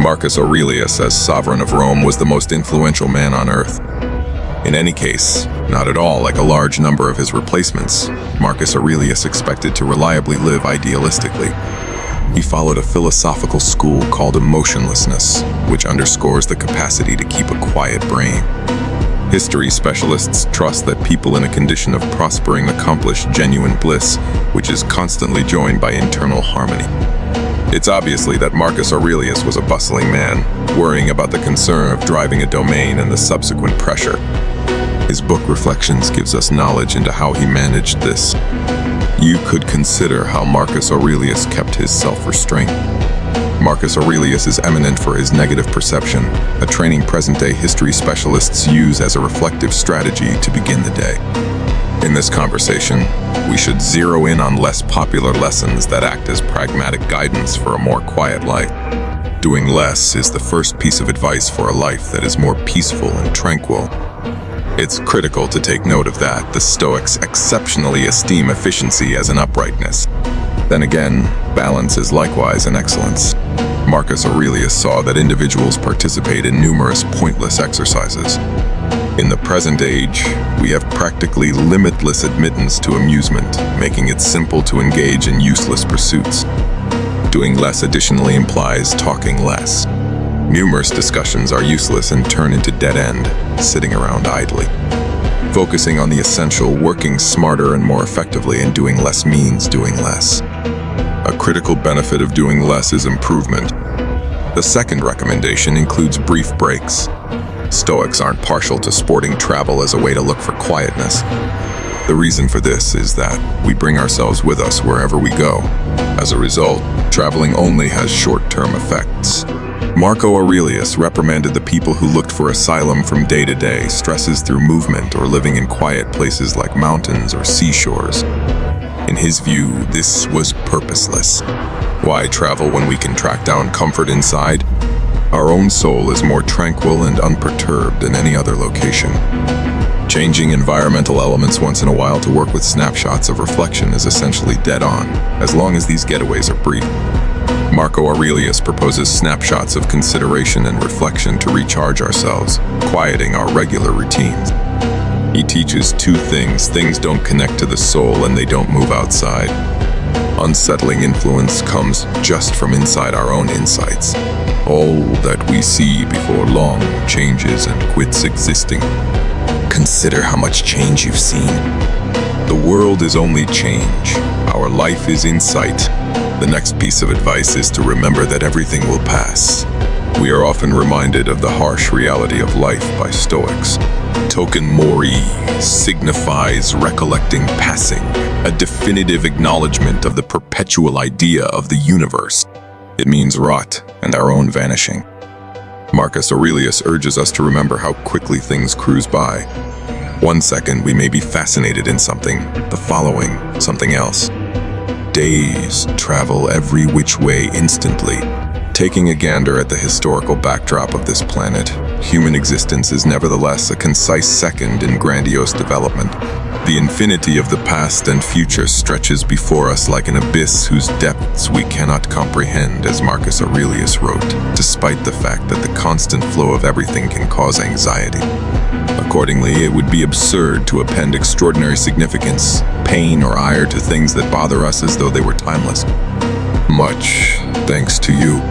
Marcus Aurelius, as sovereign of Rome, was the most influential man on earth. In any case, not at all like a large number of his replacements, Marcus Aurelius expected to reliably live idealistically. He followed a philosophical school called emotionlessness, which underscores the capacity to keep a quiet brain. History specialists trust that people in a condition of prospering accomplish genuine bliss, which is constantly joined by internal harmony. It's obviously that Marcus Aurelius was a bustling man, worrying about the concern of driving a domain and the subsequent pressure. His book Reflections gives us knowledge into how he managed this. You could consider how Marcus Aurelius kept his self-restraint. Marcus Aurelius is eminent for his negative perception, a training present-day history specialists use as a reflective strategy to begin the day. In this conversation, we should zero in on less popular lessons that act as pragmatic guidance for a more quiet life. Doing less is the first piece of advice for a life that is more peaceful and tranquil. It's critical to take note of that. The Stoics exceptionally esteem efficiency as an uprightness. Then again, balance is likewise an excellence. Marcus Aurelius saw that individuals participate in numerous pointless exercises. In the present age, we have practically limitless admittance to amusement, making it simple to engage in useless pursuits. Doing less additionally implies talking less. Numerous discussions are useless and turn into dead end, sitting around idly. Focusing on the essential, working smarter and more effectively, and doing less means doing less. A critical benefit of doing less is improvement. The second recommendation includes brief breaks. Stoics aren't partial to sporting travel as a way to look for quietness. The reason for this is that we bring ourselves with us wherever we go. As a result, traveling only has short-term effects. Marco Aurelius reprimanded the people who looked for asylum from day to day, stresses through movement, or living in quiet places like mountains or seashores. In his view, this was purposeless. Why travel when we can track down comfort inside? Our own soul is more tranquil and unperturbed than any other location. Changing environmental elements once in a while to work with snapshots of reflection is essentially dead on, as long as these getaways are brief. Marco Aurelius proposes snapshots of consideration and reflection to recharge ourselves, quieting our regular routines. He teaches two things. Things don't connect to the soul and they don't move outside. Unsettling influence comes just from inside our own insights. All that we see before long changes and quits existing. Consider how much change you've seen. The world is only change. Our life is insight. The next piece of advice is to remember that everything will pass. We are often reminded of the harsh reality of life by Stoics. Token mori signifies recollecting passing, a definitive acknowledgement of the perpetual idea of the universe. It means rot and our own vanishing. Marcus Aurelius urges us to remember how quickly things cruise by. 1 second we may be fascinated in something, the following, something else. Days travel every which way instantly. Taking a gander at the historical backdrop of this planet, human existence is nevertheless a concise second in grandiose development. The infinity of the past and future stretches before us like an abyss whose depths we cannot comprehend, as Marcus Aurelius wrote, despite the fact that the constant flow of everything can cause anxiety. Accordingly, it would be absurd to append extraordinary significance, pain, or ire to things that bother us as though they were timeless. Much thanks to you.